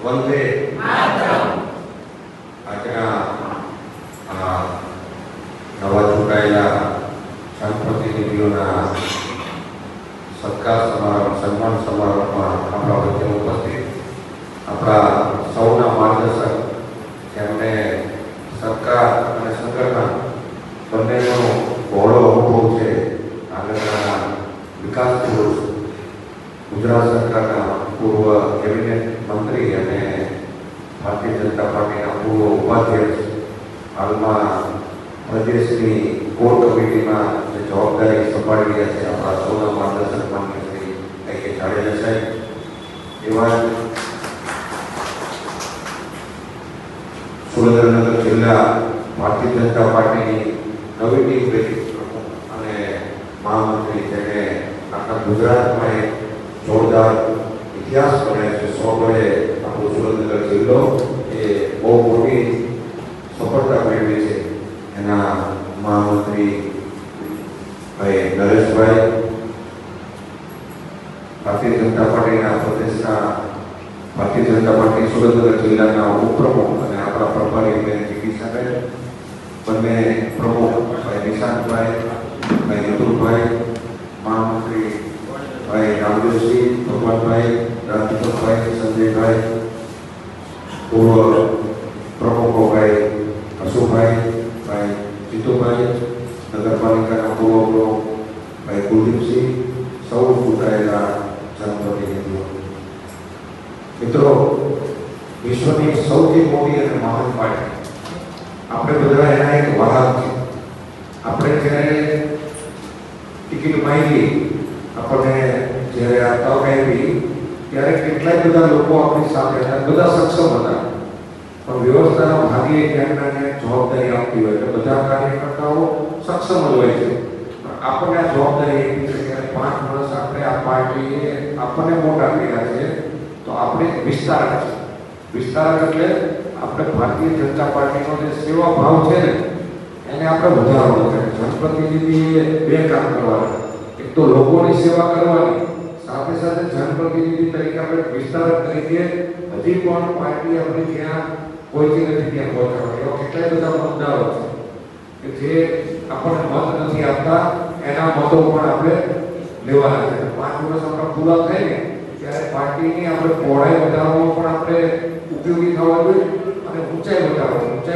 વંદે આજના નવા ચૂંટાયેલા જનપ્રતિનિધિઓના સત્કાર સમારોહ સન્માન સમારોહમાં આપણા વચ્ચે ઉપસ્થિત આપણા સૌના માર્ગદર્શક જેમને સરકાર અને સંગઠન બંનેનો બહોળો અનુભવ છે, આગળના વિકાસ પુરુષ, ગુજરાત સરકારના પૂર્વ કેબિનેટ મંત્રી અને ભારતીય જનતા પાર્ટીના પૂર્વ ઉપાધ્યક્ષ, હાલમાં પ્રદેશની કોર કમિટીમાં જે જવાબદારી સંભાળી રહ્યા છે આપણા સૌના માર્ગદર્શક માન્ય શ્રી કે જાડેજા સાહેબ, એવા સુરેન્દ્રનગર જિલ્લા ભારતીય જનતા પાર્ટીની નવી ટીમ બેઠી અને મહામંત્રી, જેને આખા ગુજરાતમાં એક જોરદાર ઇતિહાસ બનાવ્યો છે. 100 વડે આપણો સુરેન્દ્રનગર જિલ્લો એ બહુ મોટી સફળતા મેળવી છે. એના મહામંત્રી ભાઈ નરેશભાઈ, ભારતીય જનતા પાર્ટીના પ્રદેશના ભારતીય જનતા પાર્ટી સુરેન્દ્રનગર જિલ્લાના ઉપપ્રમુખ અને આપણા પ્રભારી બેન જિગીસાબેન, બંને પ્રમુખ ભાઈ નિશાંતભાઈ, ભાઈ યદુભાઈ, મહામંત્રી ભાઈ રામદેવસિંહ, ભગવાનભાઈ, રાજદીપકભાઈ, સંજયભાઈ, પૂર્વ પ્રમુખો ભાઈ અશુભાઈ, ભાઈ જીતુભાઈ, નગરપાલિકાના પૂર્વ પ્રમુખ ભાઈ કુલદીપસિંહ, સૌ ચૂંટાયેલા જનપ્રતિનિધિઓ. મિત્રો, વિશ્વની સૌથી મોટી અને મહાન પાર્ટી, આપણે બધા એના એક વાહક છે. આપણે જ્યારે ટિકિટ માંગી, આપણને જ્યારે આ તક આવી, ત્યારે કેટલાય બધા લોકો આપણી સાથે હતા, બધા સક્ષમ હતા, પણ વ્યવસ્થાના ભાગે ક્યાંક જવાબદારી આપતી હોય એટલે બધા કાર્યકર્તાઓ સક્ષમ જ હોય છે. આપણને આ જવાબદારી એવી છે કે 5 વર્ષ આપણે આ પાર્ટીએ આપણને મોટા કર્યા છે, તો આપણે વિસ્તારક છે. વિસ્તારક એટલે આપણે ભારતીય જનતા પાર્ટીનો જે સેવા ભાવ છે ને, એને આપણે વધારવાનો છે. જનપ્રતિનિધિએ 2 કામ કરવાના, એક તો લોકોની સેવા કરવાની, સાથે સાથે જનપ્રતિનિધિ તરીકે આપણે વિસ્તારક તરીકે હજી પણ પાર્ટી આપણે જ્યાં પહોંચી નથી ત્યાં પહોંચાડવાની. એવા કેટલાય બધા મુદ્દાઓ છે કે જે આપણને મત નથી આપતા, એના મતો પણ આપણે લેવાના છે. 5 વર્ષ આપણા પૂરા થાય ને ત્યારે પાર્ટીની આપણે પહોળાઈ વધારવામાં પણ આપણે ઉપયોગી થવા જોઈએ અને ઊંચાઈ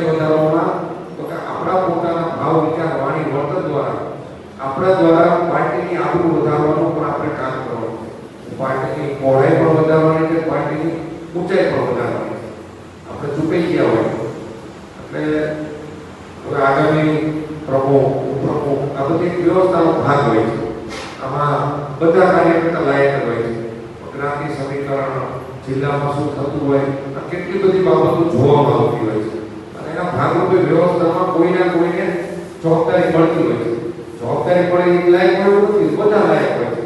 વધારવામાં તો કે આપણા પોતાના ભાવ, વિચાર, વાણી, વર્તન દ્વારા આપણા દ્વારા પાર્ટીની આબરૂ વધારવાનું પણ આપણે કામ કરવાનું છે. પાર્ટીની પહોળાઈ પણ વધારવાની છે, પાર્ટીની ઊંચાઈ પણ વધારવાની છે. આપણે ચૂકાઈ ગયા હોય એટલે હવે આગામી પ્રમુખ, ઉપપ્રમુખ આ બધી વ્યવસ્થાનો ભાગ હોય છે. આમાં બધા કાર્યકર્તા લાયક હોય છે. જ્ઞાતિ સમીકરણ, જિલ્લામાં શું થતું હોય, કેટલી બધી બાબતો જોવામાં આવતી હોય છે અને એના ભાગરૂપે વ્યવસ્થામાં કોઈને જવાબદારી મળતી હોય છે. જવાબદારી પડે એ લાયક હોય નથી, બધા લાયક હોય છે.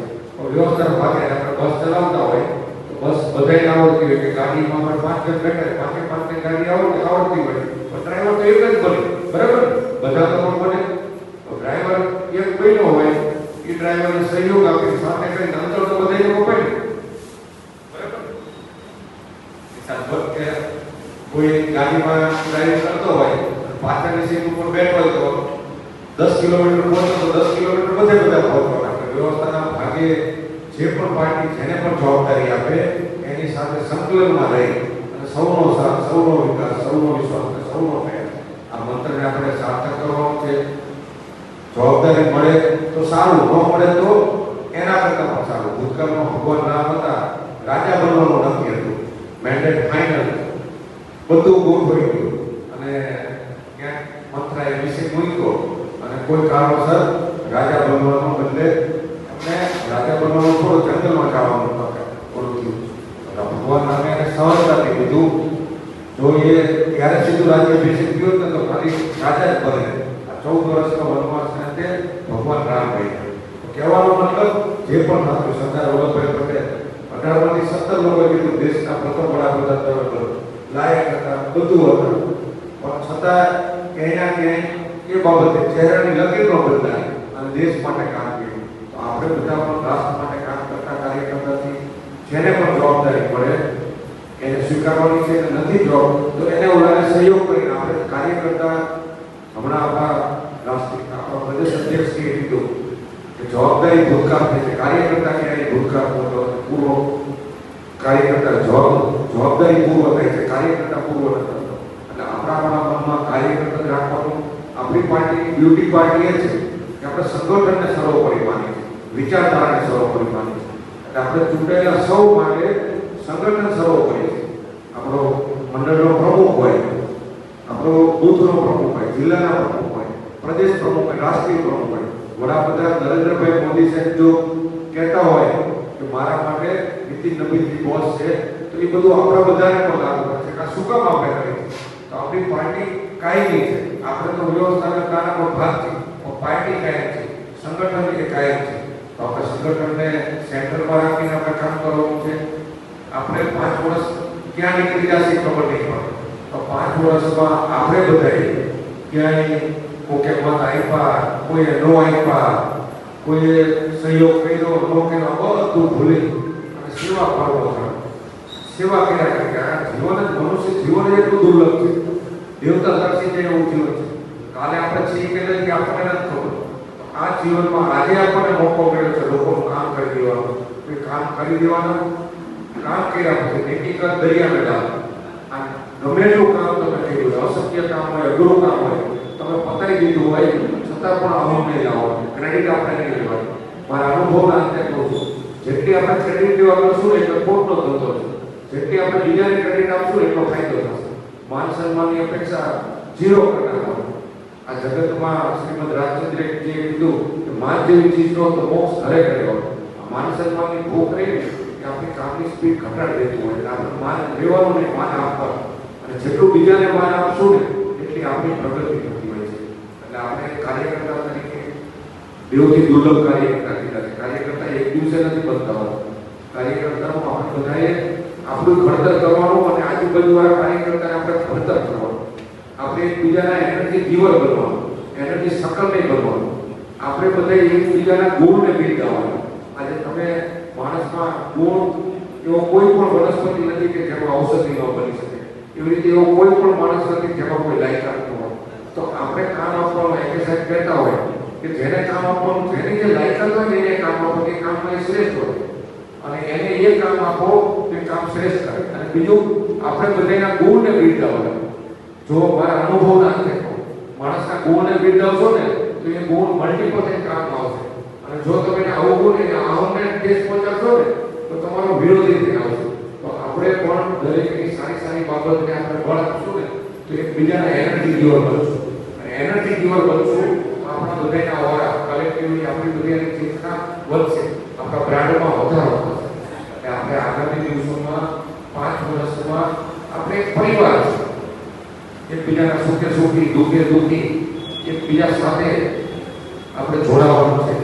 વ્યવસ્થાના ભાગે આપણે બસ ચલાવતા હોય તો બસ બધાને આવડતી હોય કે ગાડીમાં આપણે 5 જણ બેઠા, 5 ગાડી આવડતી હોય, પણ ડ્રાઈવર તો એક જ બને, બરાબર? બધા તો પણ બને. ડ્રાઈવર એક બન્યો હોય, એ ડ્રાઈવરને સહયોગ આપે, સાથે કરીને અંતર તો બધાને કપાય ને, બરાબર? કે કોઈ ગાડીમાં ડ્રાઈવિંગ કરતો હોય, પાછળની સીટ ઉપર બેઠો હોય તો 10 કિલોમીટર પહોંચો તો 10 કિલોમીટર બધા પહોંચવાના. વ્યવસ્થાના ભાગે જે પણ પાર્ટી જેને પણ જવાબદારી આપે એની સાથે સંકલનમાં રહી અને સૌનો સાથ, સૌનો વિકાસ, સૌનો વિશ્વાસ, સૌનો પ્રયાસ, આ મંત્રને આપણે સાર્થક કરવાનું છે. જવાબદારી મળે તો સારું, ન મળે તો એના કરતાં પણ સારું. ભૂતકાળમાં ભગવાન રામ હતા, રાજા બનવાનું નક્કી હતું, મેન્ડેટ ફાઇનલ, બધું ગોઠવાઈ ગયું અને ક્યાંક મંત્રાએ વિશે મૂક્યો અને કોઈ કારણોસર રાજા બનવાનો બદલે એમને રાજા બનવાનું થોડો જંગલમાં જવાનું થોડું થયું. ભગવાન રામે એને સહજતાથી કીધું, જો એ ત્યારે સીધું રાજ્યાભિષેક થયો હતો તો ખાલી રાજા જ બને. આ 14 વર્ષનો વનવાસ તે ભગવાન રામ ગયા. કહેવાનો મતલબ જે પણ હતું, સરદાર વલ્લભભાઈ પટેલ 18માંથી 17 લોકોએ કીધું દેશના પ્રથમ વડાપ્રધાન તરીકે લાયક હતા, બધું હતું, પણ છતાં ક્યાંય ક્યાંય એ બાબતે ચહેરાની લકીર ન બદલાય અને દેશ માટે કામ કર્યું. તો આપણે બધા પણ રાષ્ટ્ર માટે કામ કરતા કાર્યકર્તાથી જેને પણ જવાબદારી મળે એને સ્વીકારવાની છે અને નથી જોબ તો એને ઓલાને સહયોગ કરીને આપણે કાર્યકર્તા હમણાં આપણા રાષ્ટ્રીય આપણા પ્રદેશ અધ્યક્ષશ્રીએ કીધું કે જવાબદારી ભૂતકાળ થાય છે. કાર્યકર્તા ક્યારેય ભૂતકાળ હોતો પૂર્વ કાર્યકર્તા જવાબદારી પૂર્વ થાય છે, કાર્યકર્તા પૂર્વ નથી થતો. એટલે આપણા મનમાં કાર્યકર્તા જ રાખવાનું. આપણી પાર્ટીની બ્યુટી પાર્ટી એ છે કે આપણે સંગઠનને સર્વોપરી માનીએ છીએ, વિચારધારાને સર્વોપરી માનીએ છીએ. એટલે આપણે ચૂંટાયેલા સૌ માટે સંગઠન સર્વોપરી છે. આપણો મંડળનો પ્રમુખ હોય, આપણો બૂથનો પ્રમુખ હોય, જિલ્લાના પ્રમુખ હોય, પ્રદેશ પ્રમુખ હોય, રાષ્ટ્રીય પ્રમુખ હોય. વડાપ્રધાન નરેન્દ્રભાઈ મોદી સાહેબ જો કહેતા હોય કે મારા માટે નીતિન નબીજી બોસ છે, તો એ બધું આપણા બધાને પણ લાગુ પડે છે. શું કામ આપણે કરીએ? તો આપણી પાર્ટી કાયમી છે. આપણે તો વ્યવસ્થાના કારણો ભાગ છે, પણ પાર્ટી કાયમ છે, સંગઠન એ કાયમ છે. તો આપણે સંગઠનને સેન્ટરમાં રાખીને આપણે કામ કરવાનું છે. આપણે 5 વર્ષ ક્યાં નીકળી જશે ખબર નહીં પડે. તો 5 વર્ષમાં આપણે બધાએ ક્યાંય કોકે મત આપ્યા, કોઈએ નો આપ્યા, કોઈએ સહયોગ કર્યો, નો કર્યો, બધું ભૂલી અને સેવા કરવો છે. સેવા કર્યા કરે. આ જીવન જ મનુષ્ય જીવન એટલું દુર્લભ છે. દેવતા દર્શી જાય એવું જીવન છે. કાલે આપણે છીએ કે નથી આપણને નથી ખબર. આ જીવનમાં આજે આપણને મોકો મળ્યો છે લોકોનું કામ કરી દેવાનું. કોઈ કામ કરી દેવાનું, કામ કર્યા પછી નેટિકલ દરિયાને ડાલ. આ ગમે એટલું કામ તમે કર્યું હોય, અશક્ય કામ હોય, અઘરું કામ હોય, તમે પતાવી દીધું હોય, છતાં પણ અમુક નહીં લાવો, ક્રેડિટ આપણે નહીં લેવાનું. મારા અનુભવના અંતે કહું છું, જેટલી આપણે ક્રેડિટ લેવા કરશું એટલે ખોટનો ધંધો છે. જેટલી આપણે બીજાને ક્રેડિટ આપશું એટલો ફાયદો થશે. માન સન્માનની અપેક્ષા ઝીરો કરી નાખવાનું. આ જગતમાં શ્રીમદ રાજચંદ્રે જે કીધું કે માન જેવી ચીજનો તો મોક્ષ ઘરે કર્યો. માન સન્માનની ભૂખ રહી કે આપણી કામની સ્પીડ ઘટાડી દેતું હોય. એટલે આપણે માન લેવાનું નહીં, માન આપવાનું. અને જેટલું બીજાને માન આપશું ને એટલી આપણી પ્રગતિ થતી હોય છે. એટલે આપણે કાર્યકર્તા તરીકે દેવથી દુર્લભ કાર્યકર્તા કીધા છે. કાર્યકર્તા એક દિવસે નથી બનતા હોતા. કાર્યકર્તાનું આપણે બધાએ આપણું ઘડતર કરવાનું અને આજુબાજુવાળા કાર્યકર્તાને આપણે ઘડતર કરવાનું. આપણે એકબીજાના એનર્જી ગીવર બનવાનું, એનર્જી સકલ નહીં બનવાનું. આપણે બધા એકબીજાના ગુણને બિરદાવવાના. આજે તમે માણસમાં ગુણ એવો કોઈ પણ વનસ્પતિ નથી કે જેમાં ઔષધિ ન બની શકે. એવી રીતે એવો કોઈ પણ માણસ નથી જેમાં કોઈ લાયકાત ન હોય. તો આપણે કામ આપવાનું એક સાહેબ કહેતા હોય કે જેને કામ આપવાનું, જેની જે લાયકાત હોય એને કામ આપો, એ કામમાં એ શ્રેષ્ઠ હોય અને એને એ કામ આપો કે કામ શ્રેષ્ઠ કરે. અને બીજું આપણે બધાના ગુણને બિરદાવવાના. જો મારા અનુભવના અંતે માણસના ગુણને બિરદાવશો ને તો એ ગુણ મલ્ટીપલ થઈને કામમાં આવશે. અને જો તમે આવો ગુણ એને આમને ટેસ્ટ પહોંચાડશો ને તો તમારો વિરોધી થઈને આવશે. તો આપણે પણ દરેકની સારી સારી બાબતને આપણે બળ આપશું ને તો એકબીજાના એનર્જી ગીવર બનશું. અને એનર્જી ગીવર બનશું આપણા બધાના ઓરા કલેક્ટિવલી આપણી બધાની ચેતના વધશે, આપણા બ્રાન્ડમાં વધારો થશે. એટલે આપણે આગામી દિવસોમાં 5 વર્ષમાં આપણે એક પરિવાર છે. એકબીજાના સુખે સુખી, દુઃખે દુઃખી એકબીજા સાથે આપણે જોડાવાનું છે.